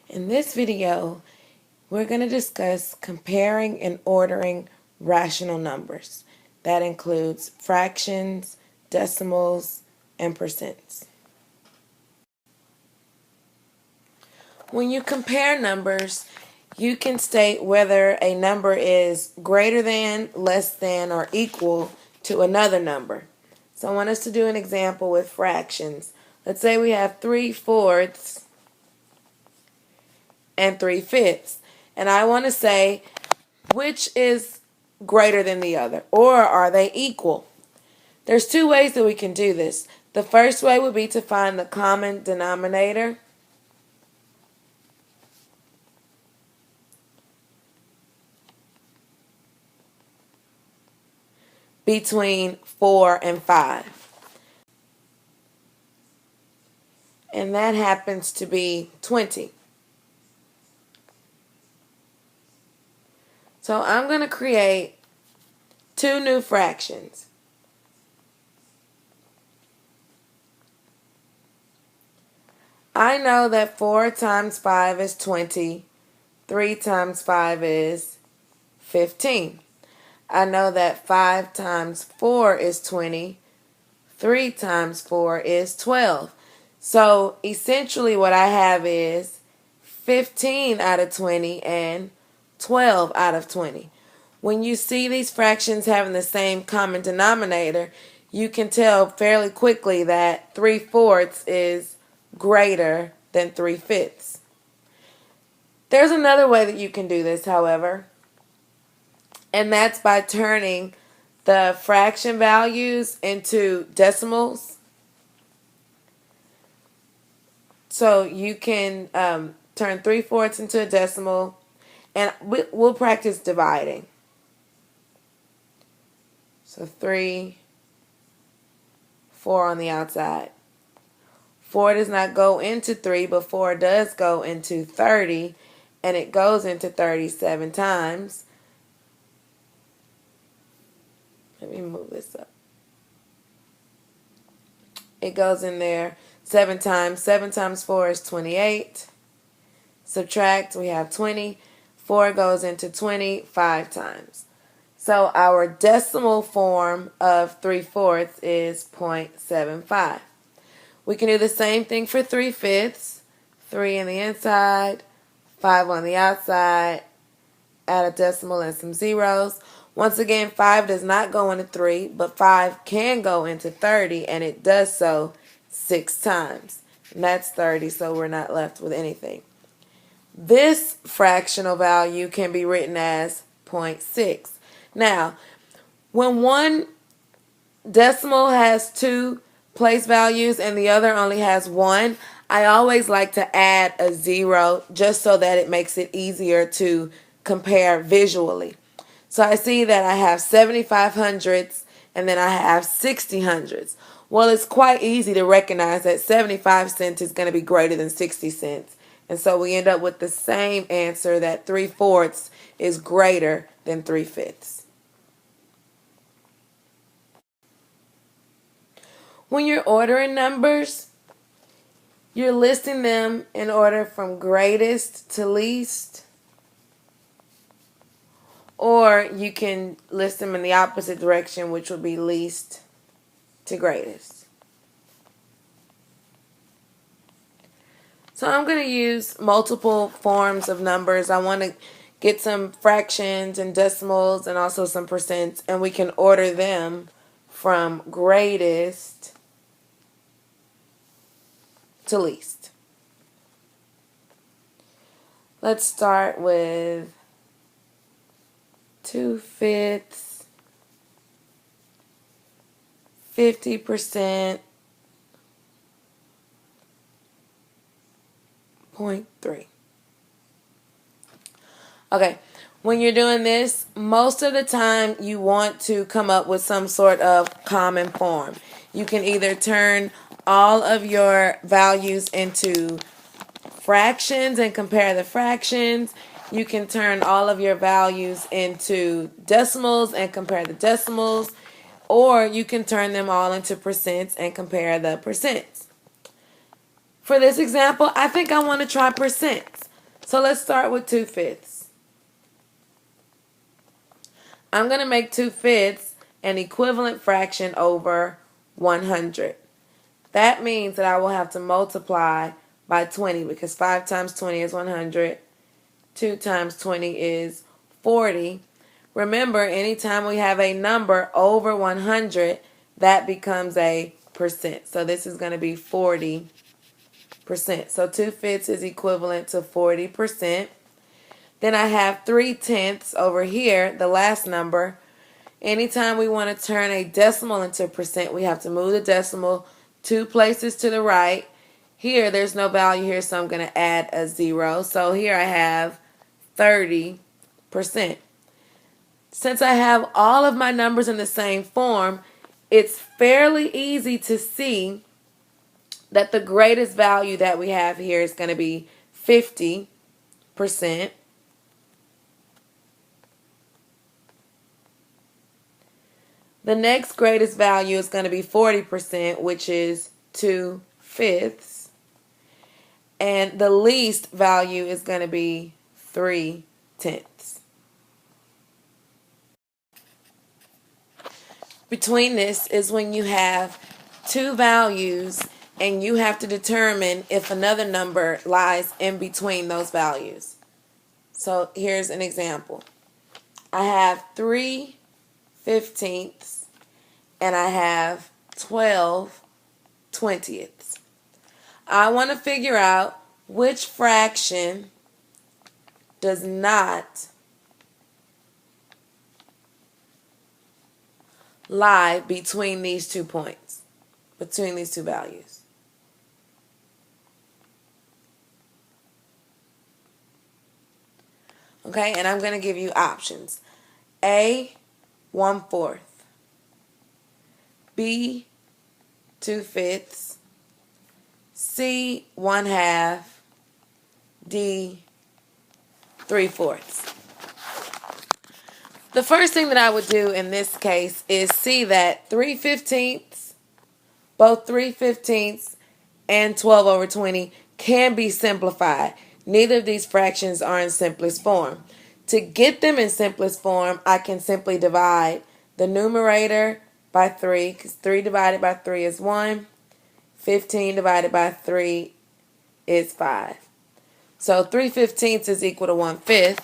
In this video, we're going to discuss comparing and ordering rational numbers. That includes fractions, decimals, and percents. When you compare numbers, you can state whether a number is greater than, less than, or equal to another number. So I want us to do an example with fractions. Let's say we have 3/4 and 3/5. And I want to say which is greater than the other, or are they equal? There's two ways that we can do this. The first way would be to find the common denominator. Between 4 and 5. And that happens to be 20. So I'm going to create two new fractions. I know that 4 times 5 is 20. 3 times 5 is 15. I know that 5 times 4 is 20. 3 times 4 is 12. So essentially what I have is 15 out of 20 and 12 out of 20. When you see these fractions having the same common denominator, you can tell fairly quickly that 3/4 is greater than 3/5. There's another way that you can do this, however, and that's by turning the fraction values into decimals. So you can turn 3/4 into a decimal, and we'll practice dividing. So 3, 4 on the outside. 4 does not go into 3, but 4 does go into 30, and it goes into 37 times. Let me move this up. It goes in there 7 times. 7 times 4 is 28. Subtract, we have 20. 4 goes into 20 5 times. So our decimal form of 3/4 is 0.75. We can do the same thing for 3/5. 3 on the inside, 5 on the outside, add a decimal and some zeros. Once again, 5 does not go into 3, but 5 can go into 30, and it does so 6 times. And that's 30, so we're not left with anything. This fractional value can be written as 0.6. Now, when one decimal has two place values and the other only has one, I always like to add a 0 just so that it makes it easier to compare visually. So I see that I have 75 hundredths and then I have 60 hundredths. Well, it's quite easy to recognize that 75 cents is going to be greater than 60 cents. And so we end up with the same answer, that 3/4 is greater than 3/5. When you're ordering numbers, you're listing them in order from greatest to least, or you can list them in the opposite direction, which would be least to greatest. So I'm going to use multiple forms of numbers. I want to get some fractions and decimals and also some percents, and we can order them from greatest to least. Let's start with 2/5, 50%, 0.3. Okay, when you're doing this, most of the time you want to come up with some sort of common form. You can either turn all of your values into fractions and compare the fractions. You can turn all of your values into decimals and compare the decimals. Or you can turn them all into percents and compare the percents. For this example, I think I want to try percents. So let's start with 2/5. I'm going to make 2/5 an equivalent fraction over 100. That means that I will have to multiply by 20 because 5 times 20 is 100. 2 times 20 is 40. Remember, anytime we have a number over 100, that becomes a percent. So this is going to be 40%. So 2/5 is equivalent to 40%. Then I have 3/10 over here, the last number. Anytime we want to turn a decimal into a percent, we have to move the decimal 2 places to the right. Here, there's no value here, so I'm going to add a 0. So here I have 30%. Since I have all of my numbers in the same form, it's fairly easy to see that the greatest value that we have here is going to be 50%. The next greatest value is going to be 40%, which is 2/5. And the least value is going to be 3/10. Between this is when you have two values and you have to determine if another number lies in between those values. So here's an example. I have 3/15 and I have 12/20. I want to figure out which fraction does not lie between these 2 points, between these two values. Okay, and I'm going to give you options. A, 1/4. B, 2/5. C, 1/2. D, 3/4. The first thing that I would do in this case is see that 3/15, both 3/15 and 12/20 can be simplified. Neither of these fractions are in simplest form. To get them in simplest form, I can simply divide the numerator by 3, because 3 divided by 3 is 1. 15 divided by 3 is 5. So 3/15 is equal to 1/5.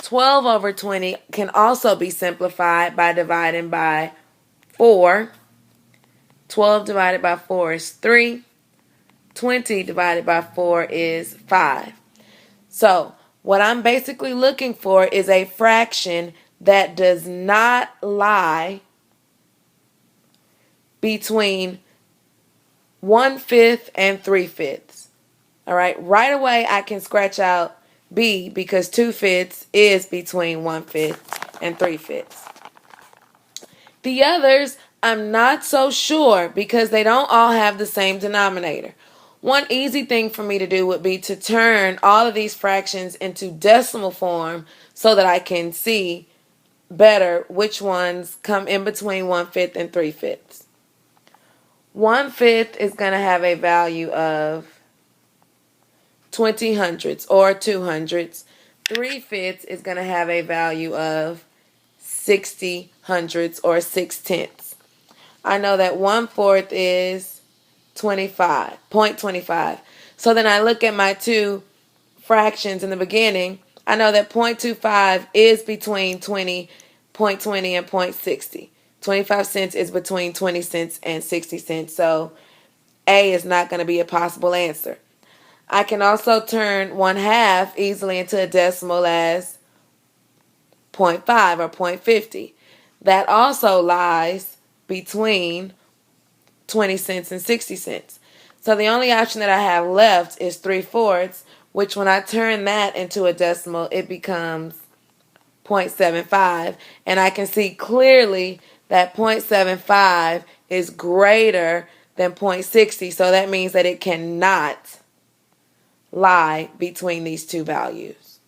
12/20 can also be simplified by dividing by 4. 12 divided by 4 is 3. 20 divided by 4 is 5. So what I'm basically looking for is a fraction that does not lie between 1/5 and 3/5. All right away I can scratch out B because 2/5 is between 1/5 and 3/5. The others, I'm not so sure because they don't all have the same denominator. One easy thing for me to do would be to turn all of these fractions into decimal form so that I can see better which ones come in between 1/5 and 3/5. 1/5 is going to have a value of 20 hundredths or 2 hundredths. 3/5 is going to have a value of 60 hundredths or 6/10. I know that 1/4 is 0.25. So then I look at my two fractions in the beginning. I know that 0.25 is between 0.20 and 0.60. 25 cents is between 20 cents and 60 cents. So A is not going to be a possible answer. I can also turn 1/2 easily into a decimal as 0.5 or 0.50. That also lies between 20 cents and 60 cents. So the only option that I have left is 3/4, which when I turn that into a decimal, it becomes 0.75. And I can see clearly that 0.75 is greater than 0.60. So that means that it cannot lie between these two values.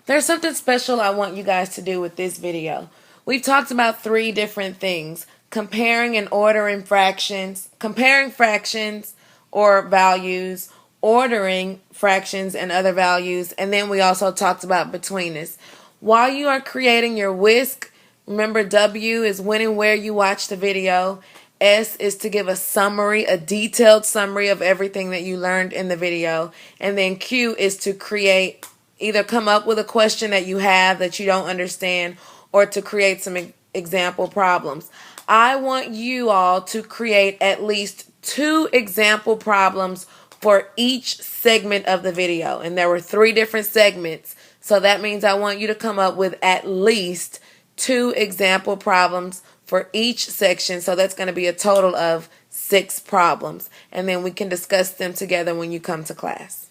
There's something special I want you guys to do with this video. We've talked about 3 different things: comparing and ordering fractions, comparing fractions or values, ordering fractions and other values, and then we also talked about betweenness. While you are creating your whisk, remember W is when and where you watch the video. S is to give a summary, a detailed summary of everything that you learned in the video. And then Q is to create, either come up with a question that you have that you don't understand or to create some example problems. I want you all to create at least 2 example problems for each segment of the video. And there were 3 different segments. So that means I want you to come up with at least 2 example problems for each section. So that's going to be a total of 6 problems. And then we can discuss them together when you come to class.